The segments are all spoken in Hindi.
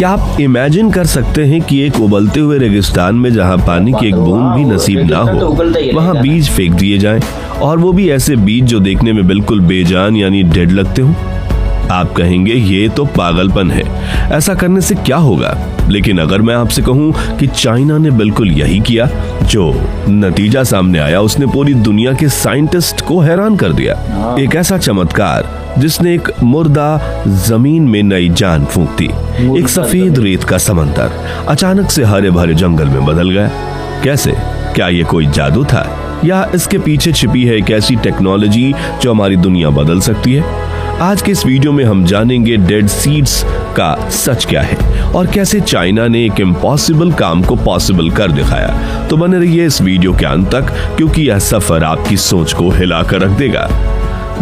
क्या आप इमेजिन कर सकते हैं कि एक उबलते हुए रेगिस्तान में जहां पानी की एक बूंद भी नसीब ना हो, वहां बीज फेंक दिए जाएं, और वो भी ऐसे बीज जो देखने में बिल्कुल बेजान यानी डेड लगते हो? आप कहेंगे ये तो पागलपन है, ऐसा करने से क्या होगा? लेकिन अगर मैं आपसे कहूं कि चाइना ने बिल्कुल यही किया, जो नतीजा सामने आया उसने पूरी दुनिया के साइंटिस्ट को हैरान कर दिया। एक ऐसा चमत्कार जिसने एक मुर्दा जमीन में नई जान फूंक दी। एक सफेद रेत का समंदर अचानक से हरे भरे जंगल में बदल गया। कैसे? क्या ये कोई जादू था, या इसके पीछे छिपी है एक ऐसी टेक्नोलॉजी जो हमारी दुनिया बदल सकती है? आज के इस वीडियो में हम जानेंगे डेड सीड्स का सच क्या है और कैसे चाइना ने एक इम्पॉसिबल काम को पॉसिबल कर दिखाया। तो बने रहिए इस वीडियो के अंत तक, क्योंकि यह सफर आपकी सोच को हिला कर रख देगा।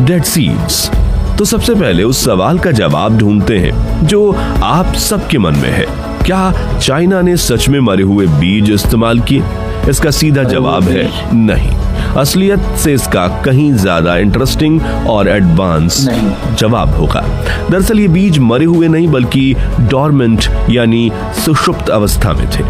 Dead seeds. तो सबसे पहले उस सवाल का जवाब ढूंढते हैं जो आप सबके मन में है। क्या चाइना ने सच में मरे हुए बीज इस्तेमाल किए? इसका सीधा जवाब है नहीं। असलियत से इसका कहीं ज्यादा इंटरेस्टिंग और एडवांस जवाब होगा। दरअसल ये बीज मरे हुए नहीं बल्कि डॉर्मेंट यानी सुषुप्त अवस्था में थे,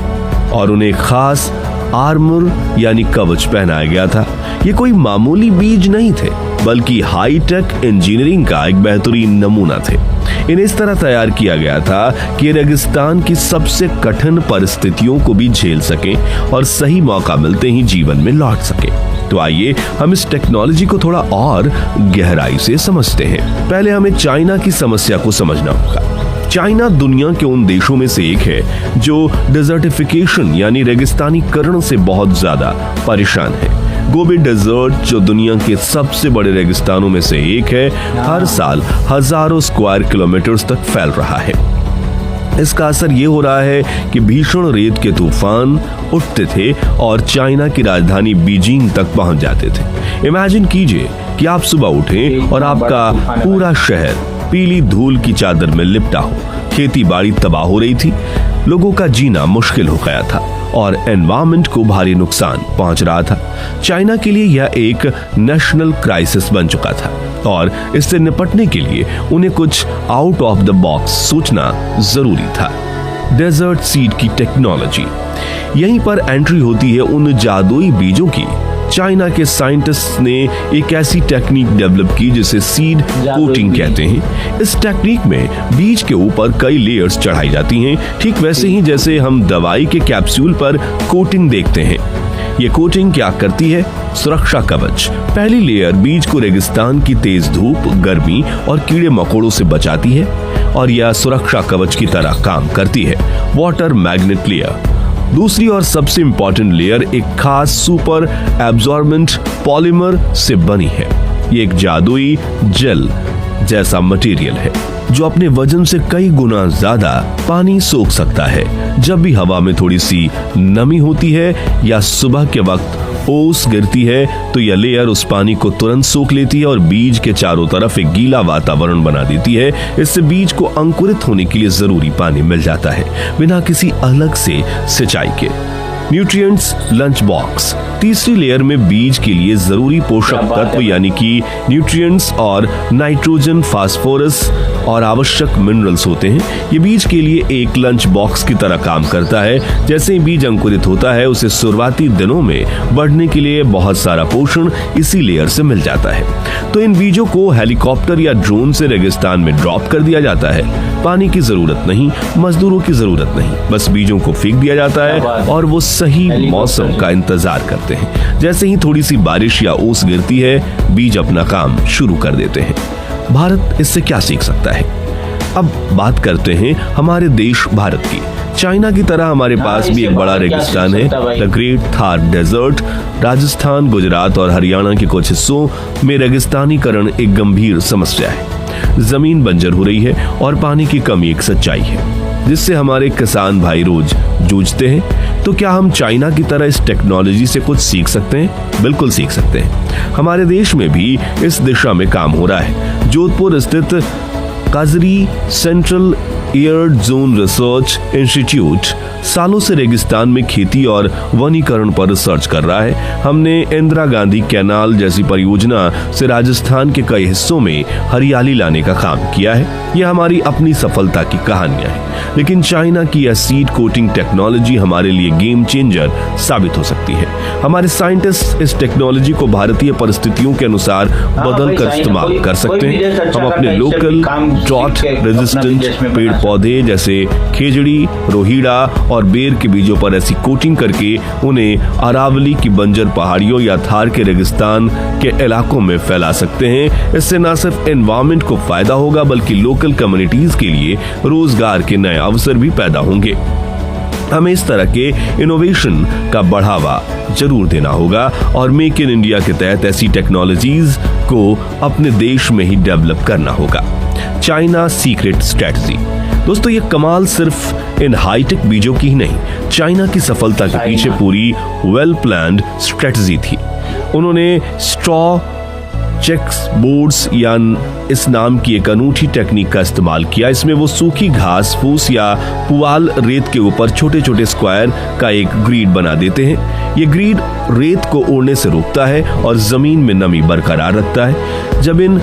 और उन्हें खास आर्मर यानी कवच पहनाया गया था। ये कोई मामूली बीज नहीं थे, बल्कि हाईटेक इंजीनियरिंग का एक बेहतरीन नमूना थे। इन्हें इस तरह तैयार किया गया था कि रेगिस्तान की सबसे कठिन परिस्थितियों को भी झेल सकें और सही मौका मिलते ही जीवन में लौट सकें। तो आइए हम इस टेक्नोलॉजी को थोड़ा और गहराई से समझते हैं। पहले हमें चाइना की समस्या को समझना होगा। चाइना दुनिया के उन देशों में से एक है जो डिजर्टिफिकेशन यानी रेगिस्तानीकरण से बहुत ज्यादा परेशान है। गोबी डेजर्ट, जो दुनिया के सबसे बड़े रेगिस्तानों में से एक है, हर साल हजारों स्क्वायर किलोमीटर्स तक फैल रहा है। इसका असर ये हो रहा है कि भीषण रेत के तूफान उठते थे और चाइना की राजधानी बीजिंग तक पहुंच जाते थे। इमेजिन कीजिए कि आप सुबह उठें और आपका पूरा शहर पीली धूल की चादर में लिपटा हो। खेती बाड़ी तबाह हो रही थी, लोगों का जीना मुश्किल हो गया था और एनवायरमेंट को भारी नुकसान पहुंच रहा था। चाइना के लिए यह एक नेशनल क्राइसिस बन चुका था, और इससे निपटने के लिए उन्हें कुछ आउट ऑफ द बॉक्स सोचना जरूरी था। डेजर्ट सीड की टेक्नोलॉजी। यहीं पर एंट्री होती है उन जादुई बीजों की। चाइना के साइंटिस्ट ने एक ऐसी टेक्निक डेवलप की जिसे सीड कोटिंग कहते हैं। इस टेक्निक में बीज के ऊपर कई लेयर्स चढ़ाई जाती हैं, ठीक वैसे ही जैसे हम दवाई के कैप्सूल पर कोटिंग देखते हैं। ये कोटिंग क्या करती है? सुरक्षा कवच। पहली लेयर बीज को रेगिस्तान की तेज धूप, गर्मी और कीड़े मकोड़ों से बचाती है, और यह सुरक्षा कवच की तरह काम करती है। Water magnet layer. दूसरी और सबसे इंपॉर्टेंट लेयर एक खास सुपर एब्जॉर्बेंट पॉलीमर से बनी है। ये एक जादुई जेल जैसा मटेरियल है जो अपने वजन से कई गुना ज्यादा पानी सोख सकता है। जब भी हवा में थोड़ी सी नमी होती है या सुबह के वक्त ओस गिरती है, तो यह लेयर उस पानी को तुरंत सोख लेती है और बीज के चारों तरफ एक गीला वातावरण बना देती है। इससे बीज को अंकुरित होने के लिए जरूरी पानी मिल जाता है, बिना किसी अलग से सिंचाई के। Nutrients lunch box. तीसरी लेयर में बीज के लिए जरूरी पोषक तत्व यानी कि न्यूट्रिएंट्स और नाइट्रोजन, फास्फोरस और आवश्यक मिनरल्स होते हैं। ये बीज के लिए एक लंच बॉक्स की तरह काम करता है। जैसे ही बीज अंकुरित होता है, उसे शुरुआती दिनों में बढ़ने के लिए बहुत सारा पोषण इसी लेयर से मिल जाता है। तो इन बीजों को हेलीकॉप्टर या ड्रोन से रेगिस्तान में ड्रॉप कर दिया जाता है। पानी की जरूरत नहीं, मजदूरों की जरूरत नहीं, बस बीजों को फेंक दिया जाता है और वो सही मौसम का इंतजार करते हैं। जैसे ही थोड़ी सी बारिश या ओस गिरती है, बीज अपना काम शुरू कर देते हैं। भारत इससे क्या सीख सकता है? अब बात करते हैं हमारे देश भारत की। चाइना की तरह हमारे पास भी एक बड़ा रेगिस्तान है, the great Thar desert. Rajasthan, Gujarat और हरियाणा के कुछ हिस्सों में रेगिस्तानीकरण एक गंभीर समस्या है। जमीन बंजर हो रही है और पानी की कमी एक सच्चाई है, जिससे हमारे किसान भाई रोज जूझते हैं। तो क्या हम चाइना की तरह इस टेक्नोलॉजी से कुछ सीख सकते हैं? बिल्कुल सीख सकते हैं। हमारे देश में भी इस दिशा में काम हो रहा है। जोधपुर स्थित काजरी central air zone research institute सालों से रेगिस्तान में खेती और वनीकरण पर रिसर्च कर रहा है। हमने इंदिरा गांधी कैनाल जैसी परियोजना से राजस्थान के कई हिस्सों में हरियाली लाने का काम किया है। यह हमारी अपनी सफलता की कहानियां हैं, लेकिन चाइना की यह सीड कोटिंग टेक्नोलॉजी हमारे लिए गेम चेंजर साबित हो सकती है। हमारे साइंटिस्ट इस टेक्नोलॉजी को भारतीय परिस्थितियों के अनुसार बदल कर इस्तेमाल कर सकते हैं। हम अपने लोकल ड्रॉट रेजिस्टेंट पेड़ पौधे जैसे खेजड़ी, रोहिड़ा और बेर के बीजों पर ऐसी कोटिंग करके उन्हें अरावली की बंजर पहाड़ियों या थार के रेगिस्तान के इलाकों में फैला सकते हैं। इससे न सिर्फ एनवायरमेंट को फायदा होगा बल्कि लोकल कम्युनिटीज के लिए रोजगार के नए अवसर भी पैदा होंगे। हमें इस तरह के इनोवेशन का बढ़ावा जरूर देना होगा और मेक इन इंडिया के तहत ऐसी टेक्नोलॉजीज को अपने देश में ही डेवलप करना होगा। China secret strategy. दोस्तों, ये कमाल सिर्फ इन हाईटेक बीजों की ही नहीं, चाइना की सफलता के पीछे पूरी वेल प्लान्ड स्ट्रेटजी थी। उन्होंने स्ट्रॉ चेक्स बोर्ड्स या इस नाम की एक अनूठी टेक्निक का इस्तेमाल किया। इसमें वो सूखी घास फूस या पुआल रेत के ऊपर छोटे छोटे स्क्वायर का एक ग्रिड बना देते हैं। ये ग्रिड रेत को उड़ने से रोकता है और जमीन में नमी बरकरार रखता है। जब इन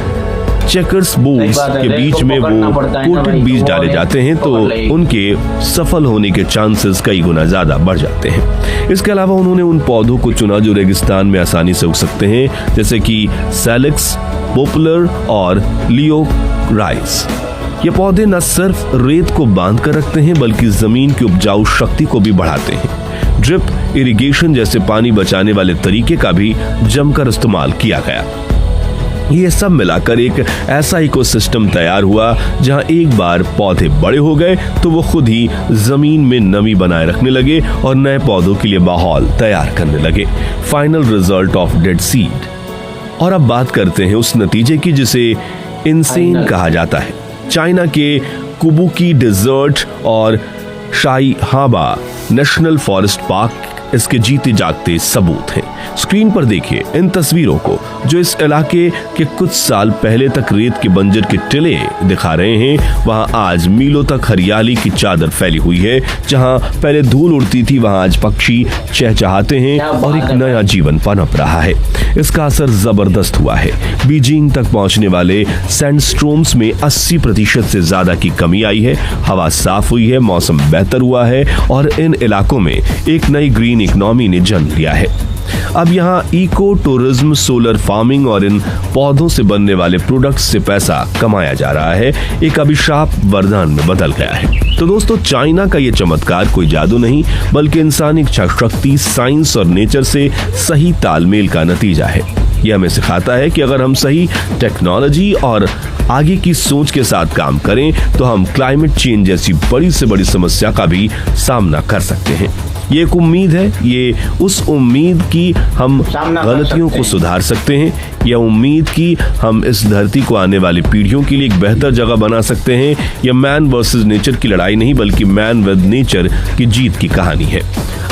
चेकर्स बोर्ड्स के बीच में वो कोटेड बीज डाले जाते हैं तो उनके सफल होने के चांसेस कई गुना ज्यादा बढ़ जाते हैं। इसके अलावा उन्होंने उन पौधों को चुना जो रेगिस्तान में आसानी से उग सकते हैं, जैसे कि सैलेक्स, पॉपुलर और लियोराइस। ये पौधे न सिर्फ रेत को बांध कर रखते हैं बल्कि जमीन की उपजाऊ शक्ति को भी बढ़ाते हैं। ड्रिप इरिगेशन जैसे पानी बचाने वाले तरीके का भी जमकर इस्तेमाल किया गया। ये सब मिलाकर एक ऐसा इकोसिस्टम तैयार हुआ जहां एक बार पौधे बड़े हो गए तो वो खुद ही जमीन में नमी बनाए रखने लगे और नए पौधों के लिए माहौल तैयार करने लगे। Final result of dead seed. और अब बात करते हैं उस नतीजे की जिसे इनसेन कहा जाता है। चाइना के कुबुकी डेजर्ट और शाईहाबा नेशनल फॉरेस्ट पार्क इसके जीते जागते सबूत हैं। स्क्रीन पर देखिए इन तस्वीरों को जो इस इलाके के कुछ साल पहले तक रेत के बंजर के टिले दिखा रहे हैं। वहां आज मीलों तक हरियाली की चादर फैली हुई है। जहां पहले धूल उड़ती थी वहां आज पक्षी चहचहाते हैं और एक नया जीवन पनप रहा है। इसका असर जबरदस्त हुआ है। बीजिंग तक पहुंचने वाले सैंडस्टॉर्म्स में 80% से ज्यादा की कमी आई है। हवा साफ हुई है, मौसम बेहतर हुआ है और इन इलाकों में एक नई ग्रीन इकोनॉमी ने जन्म लिया है। अब यहाँ इको टूरिज्म, सोलर फार्मिंग और इन पौधों से बनने वाले प्रोडक्ट्स से पैसा कमाया जा रहा है। एक अभिशाप वरदान में बदल गया है। तो दोस्तों, चाइना का ये चमत्कार कोई जादू नहीं बल्कि इंसानी इच्छा शक्ति, साइंस और नेचर से सही तालमेल का नतीजा है। यह हमें सिखाता है कि अगर हम सही टेक्नोलॉजी और आगे की सोच के साथ काम करें तो हम क्लाइमेट चेंज जैसी बड़ी से बड़ी समस्या का भी सामना कर सकते हैं। ये एक उम्मीद है, ये उस उम्मीद की हम गलतियों को सुधार सकते हैं। यह उम्मीद की हम इस धरती को आने वाली पीढ़ियों के लिए एक बेहतर जगह बना सकते हैं। यह मैन वर्सेस नेचर की लड़ाई नहीं बल्कि मैन विद नेचर की जीत की कहानी है।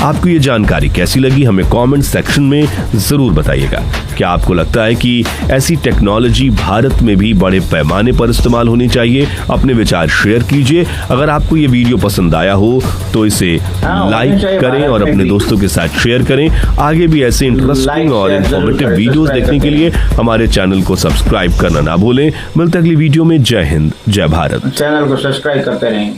आपको ये जानकारी कैसी लगी हमें कमेंट सेक्शन में जरूर बताइएगा। क्या आपको लगता है कि ऐसी टेक्नोलॉजी भारत में भी बड़े पैमाने पर इस्तेमाल होनी चाहिए? अपने विचार शेयर कीजिए। अगर आपको ये वीडियो पसंद आया हो तो इसे लाइक करें और अपने दोस्तों के साथ शेयर करें। आगे भी ऐसे इंटरेस्टिंग और इंफॉर्मेटिव वीडियोस देखने के लिए हमारे चैनल को सब्सक्राइब करना ना भूलें। मिलते अगली वीडियो में। जय हिंद, जय भारत। चैनल को सब्सक्राइब करते रहें।